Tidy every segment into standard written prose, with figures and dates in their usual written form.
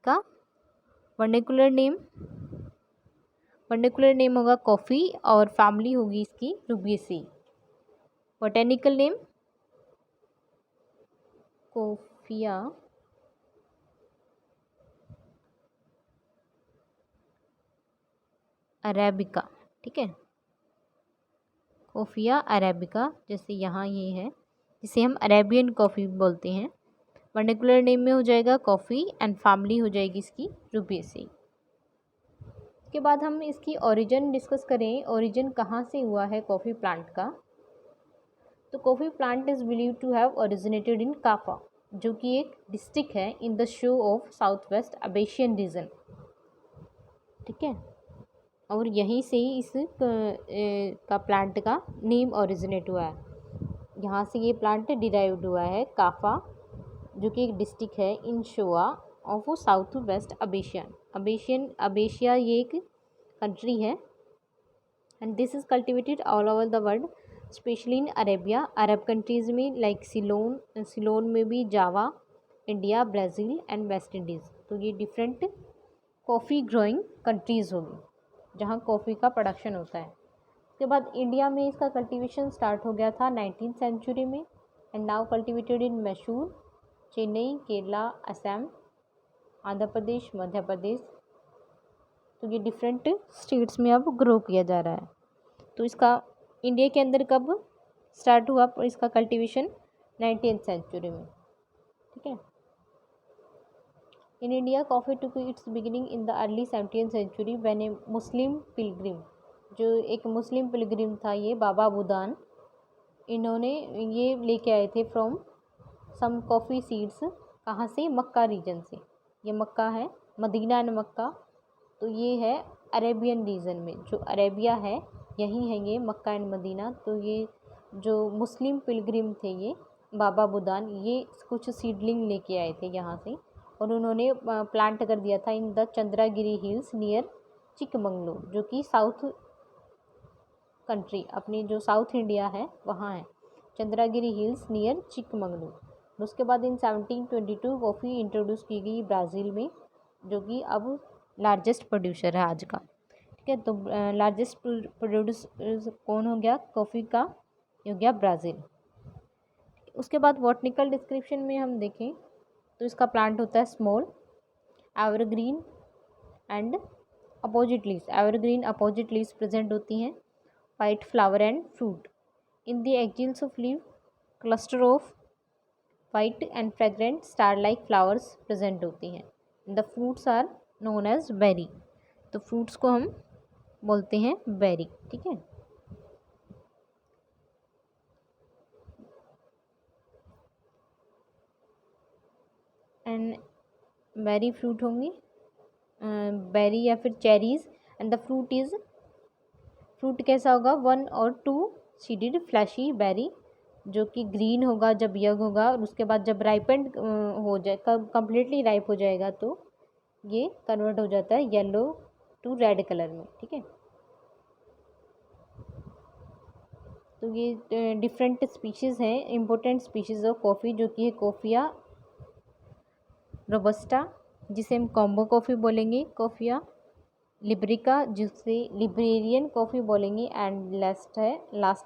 Arabica. Vernacular name होगा coffee और family होगी इसकी Rubiaceae. Botanical name Coffea arabica. ठीक है, कोफिया अरेबिका, जैसे यहाँ ये है, जिसे हम अरेबियन कॉफ़ी बोलते हैं। वर्नेकुलर नेम में हो जाएगा कॉफ़ी एंड फैमिली हो जाएगी इसकी रूबिएसी। उसके बाद हम इसकी ओरिजिन डिस्कस करें, ओरिजिन कहाँ से हुआ है कॉफ़ी प्लांट का। तो coffee plant is believe to have originated in Kaffa, जो कि एक डिस्ट्रिक्ट है in the Shoa of south west Abyssinian region. ठीक है, और यहीं से ही इस का प्लांट का नेम ओरिजिनेट हुआ है। यहाँ से ये प्लांट डिराइव्ड हुआ है, काफा जो कि एक डिस्ट्रिक्ट है in Shoa of south west Abyssinia ये एक कंट्री है। And this is cultivated all over the world, specially in Arabia, Arab countries में लाइक सिलोन में भी, Java, India, Brazil and West Indies. तो ये डिफरेंट कॉफ़ी ग्रोइंग कंट्रीज़ होगी जहाँ कॉफ़ी का प्रोडक्शन होता है। उसके बाद इंडिया में इसका कल्टीवेशन स्टार्ट हो गया था 19th सेंचुरी में and now cultivated in Mysore, Chennai, Kerala, Assam, Andhra Pradesh, Madhya Pradesh. तो ये डिफरेंट स्टेट्स में अब ग्रो किया जा रहा है। तो इसका इंडिया के अंदर कब स्टार्ट हुआ इसका कल्टीवेशन? 19th सेंचुरी में। ठीक है, in India coffee took its beginning in the early 17th century when a Muslim pilgrim, जो एक मुस्लिम पिलग्रिम था ये बाबा बुदान, इन्होंने ये लेके आए थे फ्रॉम सम कॉफ़ी सीड्स। कहाँ से? मक्का रीजन से। ये मक्का है, मदीना एंड मक्का, तो ये है अरेबियन रीजन में, जो अरेबिया है यही है ये मक्का एंड मदीना। तो ये जो मुस्लिम पिलग्रिम थे ये बाबा बुदान, ये कुछ सीडलिंग लेके आए थे यहाँ से और उन्होंने प्लांट कर दिया था in the Chandragiri hills near Chikmagalur, जो कि साउथ कंट्री अपनी जो साउथ इंडिया है वहाँ है, चंद्रागिरी हिल्स नियर चिकमंगलूर। उसके बाद इन 1722 कॉफ़ी इंट्रोड्यूस की गई ब्राज़ील में, जो कि अब लार्जेस्ट प्रोड्यूसर है आज का। ठीक है, तो लार्जेस्ट प्रोड्यूसर कौन हो गया कॉफ़ी का? ये हो गया ब्राज़ील। उसके बाद बॉटनिकल डिस्क्रिप्शन में हम देखें तो इसका प्लांट होता है small, evergreen and opposite leaves. Evergreen opposite leaves present होती हैं, white flower and fruit. In the axils of leave cluster of white and fragrant star like flowers present होती हैं। The fruits are known as berry, तो fruits को हम बोलते हैं berry. ठीक है, एंड बेरी फ्रूट होंगी, बेरी या फिर चेरीज। एंड द फ्रूट कैसा होगा? 1 और 2 सीडेड फ्लैशी बेरी, जो कि ग्रीन होगा जब यंग होगा, और उसके बाद जब राइपेंड हो जाए, कम्प्लीटली राइप हो जाएगा, तो ये कन्वर्ट हो जाता है येलो टू रेड कलर में। ठीक है, तो ये डिफरेंट स्पीशीज़ हैं, इम्पोर्टेंट स्पीशीज़ ऑफ कॉफ़ी, जो कि है कोफिया रोबस्टा, जिसे हम कॉम्बो कॉफ़ी बोलेंगे, कोफिया लिब्रिका, जिसे लिब्रेरियन कॉफ़ी बोलेंगे, एंड लास्ट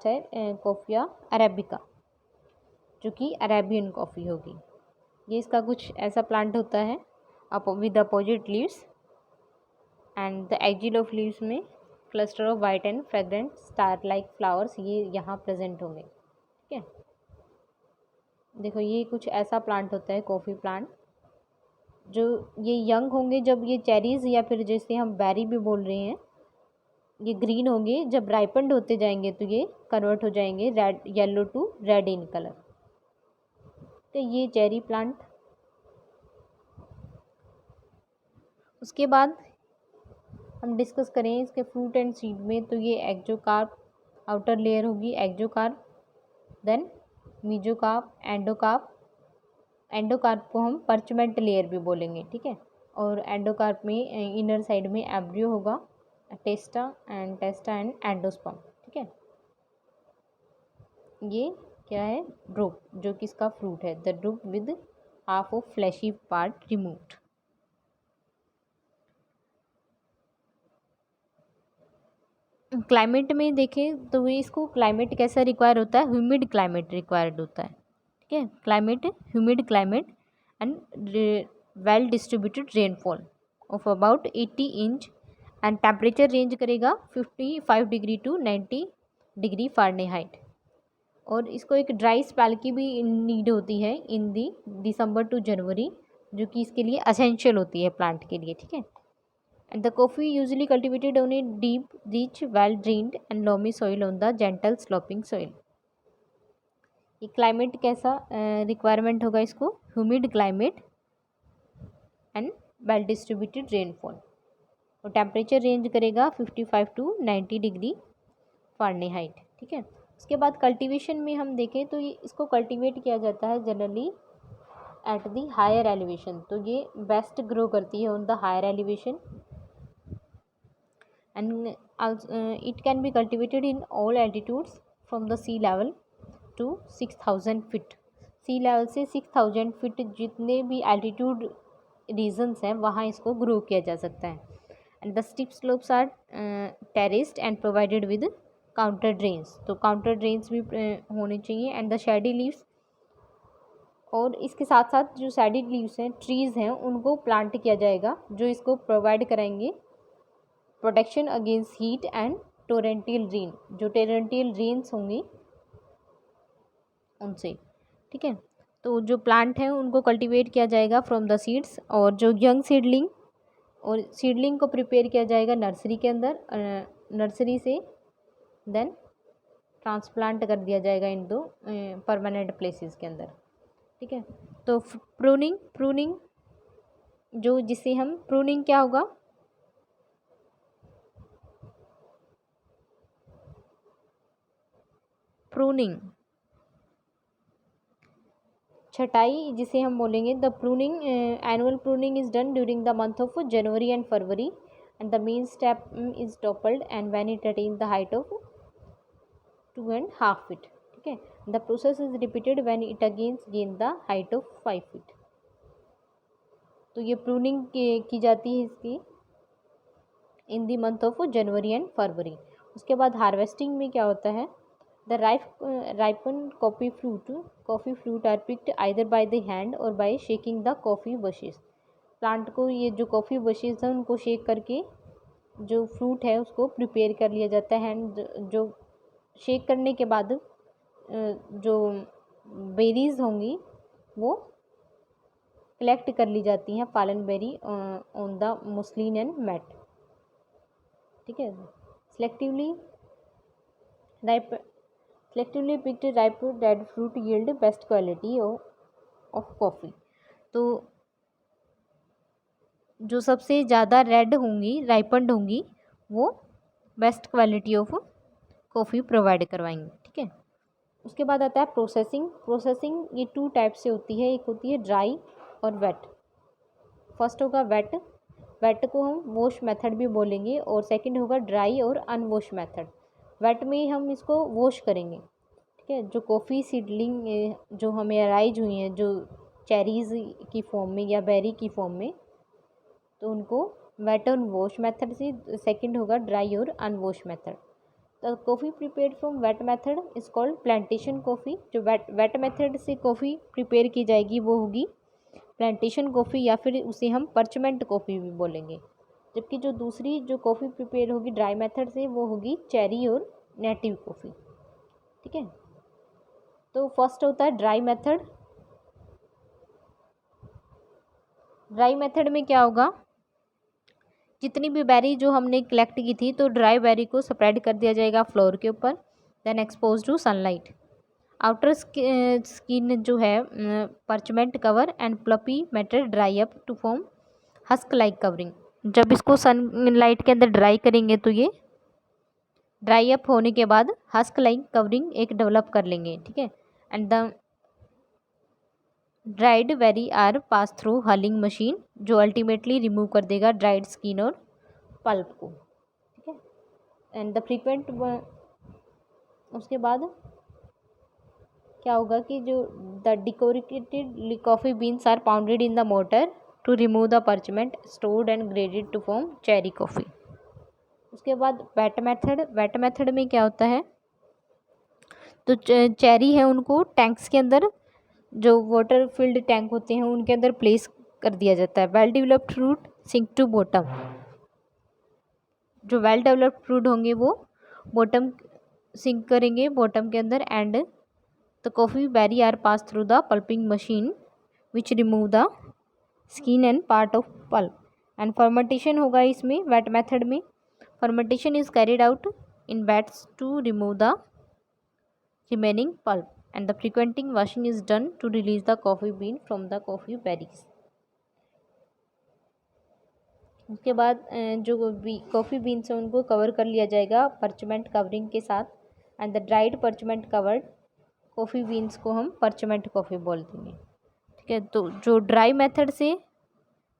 है कोफिया अरेबिका, जो कि अरेबियन कॉफ़ी होगी। ये इसका कुछ ऐसा प्लांट होता है with opposite leaves and the axil of leaves में cluster of white and fragrant star like flowers ये यहाँ प्रेजेंट होंगे। ठीक है, देखो ये कुछ ऐसा प्लांट होता है कॉफ़ी प्लांट, जो ये यंग होंगे जब ये चेरीज़ या फिर जैसे हम बेरी भी बोल रहे हैं, ये ग्रीन होंगे, जब राइपेंड होते जाएंगे तो ये कन्वर्ट हो जाएंगे red, yellow to red in colour. तो ये चेरी प्लांट। उसके बाद हम डिस्कस करें इसके फ्रूट एंड सीड में, तो ये एक्जोकार्प आउटर लेयर होगी, एक्जोकार्प, देन मीजोकार्प, एंडोकार्प को हम परचमेंट लेयर भी बोलेंगे। ठीक है, और एंडोकार्प में इनर साइड में एब्रियो होगा, टेस्टा एंड एंडोस्पर्म। ठीक है, ये क्या है? ड्रूप, जो कि इसका फ्रूट है, the drupe with half of fleshy part removed. Climate में देखें तो ये इसको क्लाइमेट कैसा रिक्वायर होता है, ह्यूमिड क्लाइमेट रिक्वायर्ड होता है, ठीक है। Climate humid climate and well distributed rainfall of about 80 inch and temperature range करेगा 55 डिग्री टू 90 डिग्री फ़ारेनहाइट। और इसको एक ड्राई स्पेल की भी नीड होती है इन दी दिसंबर टू जनवरी, जो कि इसके लिए असेंशियल होती है प्लांट के लिए, ठीक है। And the coffee usually cultivated on a deep rich well drained and loamy soil on the gentle sloping soil. ये क्लाइमेट कैसा रिक्वायरमेंट होगा इसको, humid climate and well distributed rainfall, और टेम्परेचर रेंज करेगा 55 टू 90 डिग्री फ़ारेनहाइट, ठीक है। उसके बाद कल्टीवेशन में हम देखें तो ये इसको कल्टीवेट किया जाता है generally at the higher elevation, तो ये बेस्ट ग्रो करती है on the higher elevation and it can be cultivated in all altitudes from the sea level to 6000 feet. Sea level से 6000 फीट जितने भी एल्टीट्यूड रीजन्स हैं वहाँ इसको ग्रो किया जा सकता है। And the steep slopes are terraced and provided with counter drains, तो काउंटर ड्रेन्स भी होने चाहिए। एंड द शैडी लीव्स, और इसके साथ साथ जो शैडी लीव्स हैं ट्रीज़ हैं उनको प्लांट किया जाएगा, जो इसको प्रोवाइड कराएंगे protection against heat and torrential rain, जो टोरेंटियल रेन्स होंगी उनसे, ठीक है। तो जो प्लांट हैं उनको कल्टीवेट किया जाएगा फ्रॉम द सीड्स, और जो यंग सीडलिंग और सीडलिंग को प्रिपेयर किया जाएगा नर्सरी के अंदर, नर्सरी से देन ट्रांसप्लांट कर दिया जाएगा इन दो परमानेंट प्लेसेस के अंदर, ठीक है। तो प्रूनिंग जो जिसे हम प्रूनिंग क्या होगा, प्रूनिंग छटाई जिसे हम बोलेंगे। The pruning annual pruning is done during the month of January and February and the main step is toppled and when it attain the height of 2.5 feet, ठीक है। The process is repeated when it again gain the height of 5 feet. तो ये pruning की जाती है इसकी in the month of January and February. उसके बाद हार्वेस्टिंग में क्या होता है, the ripened coffee fruit are picked either by the hand or by shaking the coffee bushes। Plant को ये जो कॉफ़ी बशेज़ हैं उनको शेक करके जो फ्रूट है उसको प्रिपेयर कर लिया जाता है। एंड जो शेक करने के बाद जो बेरीज़ होंगी वो कलेक्ट कर ली जाती हैं, पालन berry on the muslin and mat, ठीक है। Selectively picked ripe dead fruit yield best quality of coffee। तो जो सबसे ज़्यादा रेड होंगी, राइपन्ड होंगी, वो best quality of coffee provide करवाएंगे, ठीक है। उसके बाद आता है प्रोसेसिंग ये 2 टाइप से होती है, एक होती है ड्राई और वेट। फर्स्ट होगा वेट को हम वॉश मेथड भी बोलेंगे, और सेकंड होगा ड्राई और अनवॉश मेथड। वेट में हम इसको वॉश करेंगे, ठीक है। जो कॉफ़ी सीडलिंग जो हमें अराइज हुई हैं जो चेरीज़ की फॉर्म में या बेरी की फॉर्म में, तो उनको वेट और वॉश मेथड से। सेकंड होगा ड्राई और unwashed method. The coffee prepared from wet method is called plantation coffee. जो वेट मेथड से कॉफ़ी प्रिपेयर की जाएगी वो होगी प्लांटेशन कॉफ़ी, या फिर उसे हम परचमेंट कॉफ़ी भी बोलेंगे। जबकि जो दूसरी जो कॉफ़ी प्रिपेयर होगी ड्राई मेथड से वो होगी चेरी और नेटिव कॉफ़ी, ठीक है। तो फर्स्ट होता है ड्राई मेथड। ड्राई मेथड में क्या होगा, जितनी भी बेरी जो हमने कलेक्ट की थी तो ड्राई बेरी को स्प्रेड कर दिया जाएगा फ्लोर के ऊपर, then expose to sunlight. Outer skin जो है parchment cover and pulpy matter dry up to form husk like covering. जब इसको सनलाइट के अंदर ड्राई करेंगे तो ये ड्राई अप होने के बाद हस्क लाइक कवरिंग एक डेवलप कर लेंगे, ठीक है। And the dried berry are pass through hulling machine, जो अल्टीमेटली रिमूव कर देगा ड्राइड स्किन और पल्प को, ठीक है। एंड द फ्रीक्वेंट उसके बाद क्या होगा कि जो the decorated coffee beans are pounded in the mortar to remove the parchment, stored and graded to form cherry coffee. उसके बाद वेट मेथड में क्या होता है, तो चेरी है उनको टैंक्स के अंदर, जो वाटर फिल्ड टैंक होते हैं उनके अंदर प्लेस कर दिया जाता है। Well developed fruit sink to bottom, जो वेल डेवलप्ड फ्रूट होंगे वो बॉटम सिंक करेंगे बॉटम के अंदर। And the coffee berry are pass through the pulping machine which remove the skin and part of pulp. And fermentation होगा इसमें wet method में। Fermentation is carried out in vats to remove the remaining pulp and the frequenting washing is done to release the coffee bean from the coffee berries। उसके बाद जो coffee beans हैं उनको cover कर लिया जाएगा परचमेंट covering के साथ। And the dried parchment covered coffee beans को हम परचमेंट कॉफ़ी बोल देंगे, ठीक है। तो जो ड्राई मेथड से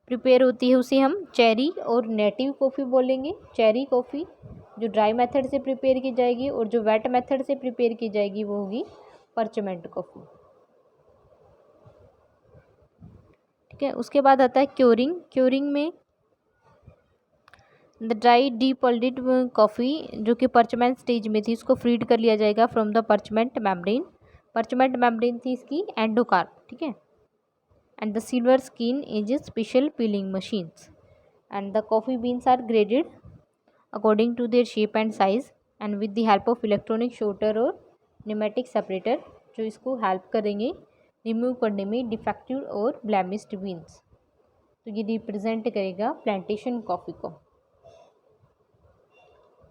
प्रिपेयर होती है उसे हम चेरी और नेटिव कॉफ़ी बोलेंगे। चेरी कॉफ़ी जो ड्राई मेथड से प्रिपेयर की जाएगी, और जो वेट मेथड से प्रिपेयर की जाएगी वो होगी परचमेंट कॉफ़ी, ठीक है। उसके बाद आता है क्योरिंग में द ड्राई डीपॉल्डेड कॉफ़ी जो कि परचमेंट स्टेज में थी उसको फ्रीड कर लिया जाएगा फ्रॉम द परचमेंट मेम्ब्रेन थी इसकी एंडोकार्प, ठीक है। And the silver skin is special peeling machines. And the coffee beans are graded according to their shape and size and with the help of electronic sorter और pneumatic separator, जो इसको help करेंगे remove करने में defective और ब्लैमिस्ड beans. तो ये represent करेगा प्लांटेशन कॉफ़ी को।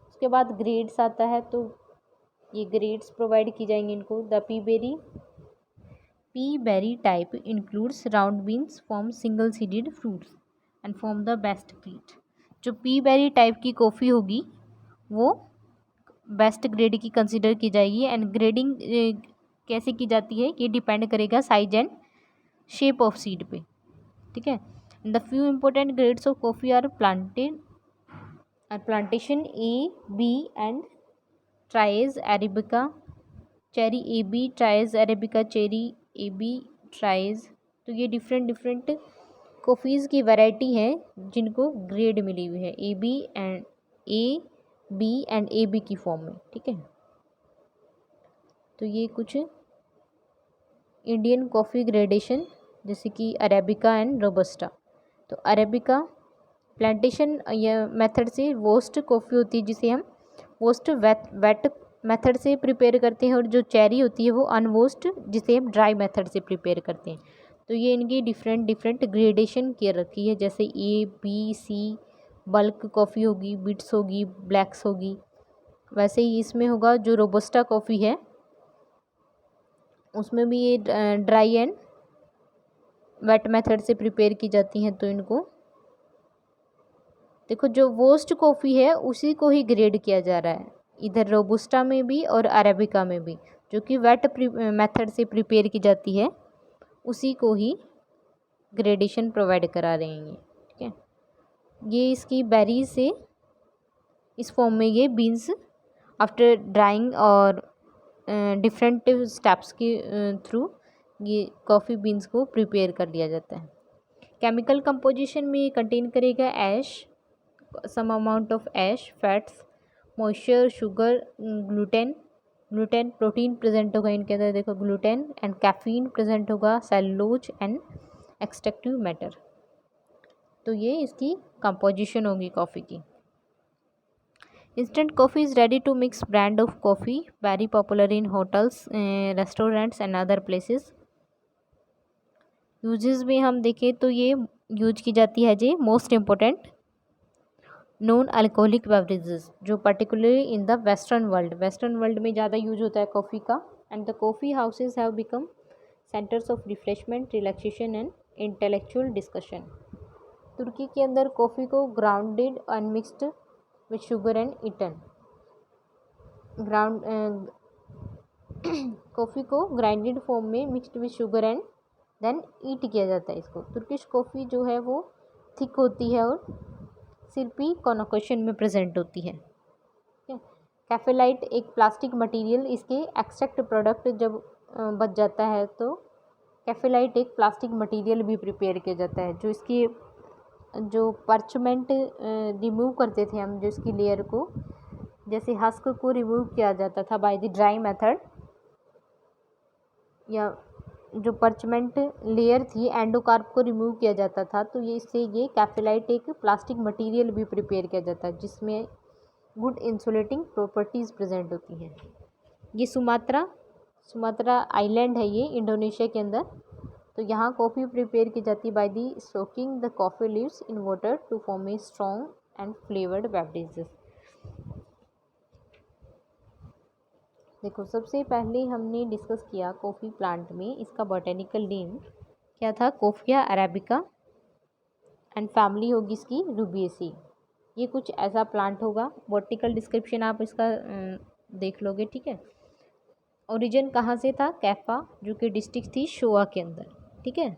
उसके बाद ग्रेड्स आता है, तो ये ग्रेड्स प्रोवाइड की जाएंगे इनको। The peaberry type includes round beans form single seeded fruits and form the best grade. जो पी बेरी टाइप की कॉफ़ी होगी वो बेस्ट ग्रेड की कंसिडर की जाएगी। एंड ग्रेडिंग कैसे की जाती है ये डिपेंड करेगा size and shape of seed पे, ठीक है। The few important grades of coffee are plantation A B and triage arabica cherry A B, triage arabica cherry A B, triage. तो ये डिफरेंट कॉफ़ीज़ की वैरायटी है जिनको grade मिली हुई है A B and A B की form में, ठीक है। तो ये कुछ इंडियन कॉफ़ी ग्रेडेशन जैसे कि अरेबिका एंड रोबस्टा। तो अरेबिका प्लांटेशन या मेथड से वोस्ट कॉफ़ी होती है जिसे हम वोस्ट वेट मेथड से प्रिपेयर करते हैं, और जो चेरी होती है वो अनवोस्ट जिसे हम ड्राई मेथड से प्रिपेयर करते हैं। तो ये इनकी डिफरेंट ग्रेडेशन की रखी है, जैसे A B C bulk coffee होगी, बिट्स होगी, ब्लैक्स होगी। वैसे ही इसमें होगा जो रोबस्टा कॉफ़ी है उसमें भी ये ड्राई एंड वेट मेथड से प्रिपेयर की जाती हैं। तो इनको देखो, जो वोस्ट कॉफ़ी है उसी को ही ग्रेड किया जा रहा है, इधर रोबस्टा में भी और अरेबिका में भी, जो कि वेट मेथड से प्रिपेयर की जाती है उसी को ही ग्रेडेशन प्रोवाइड करा रहे हैं, ठीक है। ये इसकी बेरीज से इस फॉर्म में ये बीन्स आफ्टर ड्राइंग और डिफरेंट स्टेप्स के थ्रू ये कॉफ़ी बीन्स को प्रिपेयर कर लिया जाता है। केमिकल कंपोजिशन में कंटेन करेगा ash, some amount of ash, fats, moisture, sugar, gluten protein present होगा इनके अंदर, देखो ग्लूटेन, एंड कैफीन प्रेजेंट होगा, सेलुलोज एंड एक्सट्रैक्टिव मैटर। तो ये इसकी कंपोजिशन होगी कॉफ़ी की। Instant coffee is ready to mix brand of coffee, very popular in hotels, restaurants and other places. Uses में हम देखें तो ये यूज की जाती है जी most important non alcoholic beverages, जो particularly in the western world में ज़्यादा यूज होता है कॉफ़ी का। And the coffee houses have become centres of refreshment, relaxation and intellectual discussion. तुर्की के अंदर कॉफ़ी को grounded unmixed with sugar and eaten, coffee को ग्राइंडेड फॉर्म में mixed with sugar and then eat किया जाता है इसको। तुर्किश कॉफ़ी जो है वो थिक होती है और सिरपी कॉन्कोशन में प्रेजेंट होती है, ठीक है। कैफेलाइट एक प्लास्टिक मटेरियल, इसके एक्सट्रैक्ट प्रोडक्ट जब बच जाता है तो कैफेलाइट एक प्लास्टिक मटेरियल भी प्रिपेयर किया जाता है, जो इसकी जो परचमेंट रिमूव करते थे हम, जो इसकी लेयर को, जैसे हस्क को रिमूव किया जाता था बाय द ड्राई मेथड, या जो परचमेंट लेयर थी एंडोकार्प को रिमूव किया जाता था, तो ये इससे ये कैफेलाइट एक प्लास्टिक मटेरियल भी प्रिपेयर किया जाता है जिसमें गुड इंसुलेटिंग प्रॉपर्टीज़ प्रेजेंट होती हैं। ये सुमात्रा आइलैंड है ये इंडोनेशिया के अंदर। तो यहाँ कॉफ़ी प्रिपेयर की जाती है by the soaking the coffee leaves in water to form a strong and flavoured beverages. देखो, सबसे पहले हमने डिस्कस किया कॉफ़ी प्लांट में इसका बॉटेनिकल नेम क्या था, कोफिया अरेबिका, एंड फैमिली होगी इसकी रूबिएसी। ये कुछ ऐसा प्लांट होगा, बॉटनिकल डिस्क्रिप्शन आप इसका देख लोगे, ठीक है। ओरिजिन कहाँ से था, कैफा, जो कि डिस्ट्रिक्ट थी शोआ के अंदर, ठीक है।